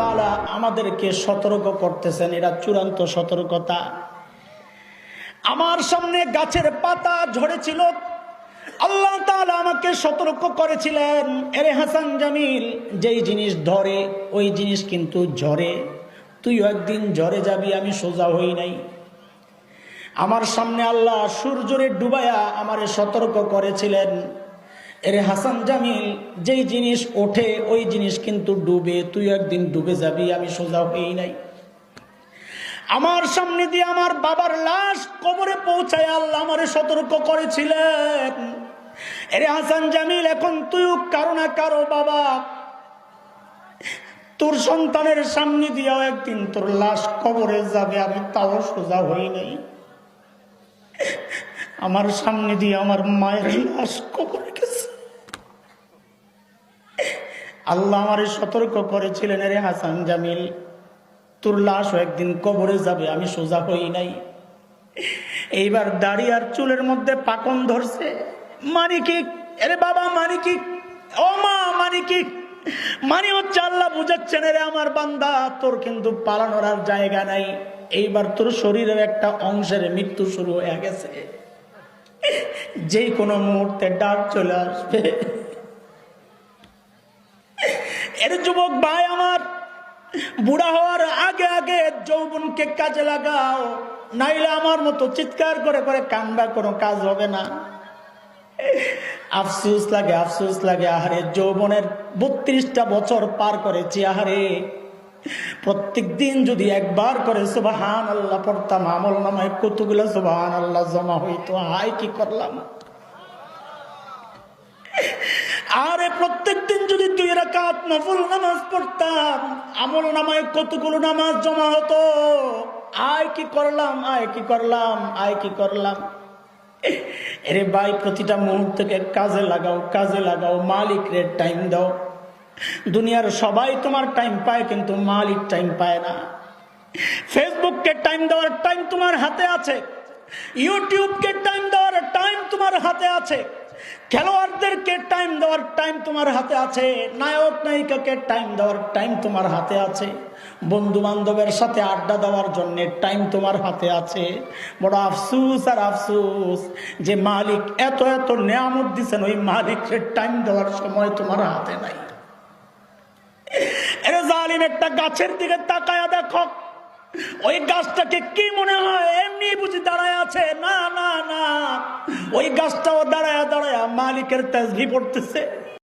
তাআলা আমাদেরকে সতর্ক করতেছেন, এটা চূড়ান্ত সতর্কতা। আমার সামনে গাছের পাতা ঝরেছিল, আল্লাহ তাআলা আমাকে সতর্ক করেছিলেন, এরে হাসান জামিল, যেই জিনিস ধরে ওই জিনিস কিন্তু ঝরে, তুইও একদিন ঝরে যাবি। আমি সোজা হই নাই। আমার সামনে আল্লাহ সূর্যরে ডুবায়া আমারে সতর্ক করেছিলেন, এরে হাসান জামিল, যেই জিনিস ওঠে ওই জিনিস কিন্তু ডুবে, তুই একদিন ডুবে যাবি। আমি সোজা হই নাই। আমার সামনে দিয়ে আমার বাবার লাশ কবরে পৌঁছায় আল্লাহ আমারে সতর্ক করেছিলেন, এরে হাসান জামিল, এখন তুইও কারো না কারো বাবা, তোর সন্তানের সামনে দিয়েও একদিন তোর লাশ কবরে যাবে। আমি তাও সোজা হই নাই। আমার সামনে দিয়ে আমার মায়ের লাশ কবরে গেছে। আল্লাহ আমারে সতর্ক করেছিলেন, এরে হাসান জামিল, তোর লাশও একদিন কবরে যাবে। আমি সোজা হই নাই। এইবার দাড়ি আর চুলের মধ্যে পাকন ধরছে। মানে কি? এরে বাবা, মানে কি? ও মা, মানে কি? মানে হচ্ছে আল্লাহ বুঝাচ্ছেন, এরে আমার বান্দা, তোর কিন্তু পালানোর আর জায়গা নাই। এইবার তোর শরীরের একটা অংশের মৃত্যু শুরু হয়ে গেছে, যে কোনো মুহূর্তে ডাক চলে আসবে। এর যুবক ভাই আমার, বুড়া হওয়ার আগে আগে যৌবনকে কাজে লাগাও, নাইলে আমার মতো চিৎকার করে করে কান্দা কোনো কাজ হবে না। আফসোস লাগে, আফসোস লাগে। আহারে, যৌবনের 32টা বছর পার করেছি। আহারে, প্রত্যেক দিন যদি একবার করে সুবহানাল্লাহ পড়তাম, আমল নামায় কতগুলো সুবহানাল্লাহ জমা হইতো। হায় কি করলাম। আরে, প্রত্যেক দিন যদি 2 রাকাত নফল নামাজ পড়তাম, আমল নামায় কতগুলো নামাজ জমা হতো। আয় কি করলাম, আয় কি করলাম, আয় কি করলাম। এরে ভাই, প্রতিটা মুহূর্তকে কাজে লাগাও, কাজে লাগাও। মালিকের টাইম দাও। দুনিয়ার সবাই তোমার টাইম পায়, কিন্তু মালিক টাইম পায় না। ফেসবুককে টাইম দেওয়ার টাইম তোমার হাতে আছে, ইউটিউবকে টাইম দেওয়ার টাইম তোমার হাতে আছে, খেলোয়াড়দেরকে টাইম দেওয়ার টাইম তোমার হাতে আছে, নায়ক নায়িকাকে টাইম দেওয়ার টাইম তোমার হাতে আছে, বন্ধু বান্ধবের সাথে আড্ডা দেওয়ার জন্য টাইম তোমার হাতে আছে। বড় আফসোস আর আফসোস যে মালিক এত এত নেয়ামত দিচ্ছেন, ওই মালিকের টাইম দেওয়ার সময় তোমার হাতে নাই। এরে জালিম, একটা গাছের দিকে তাকায়া দেখো, ওই গাছটাকে কি মনে হয় এমনি বুঝি দাঁড়ায় আছে? না না না, ওই গাছটাও দাঁড়ায়া দাঁড়ায়া মালিকের তাসবিহ পড়তেছে।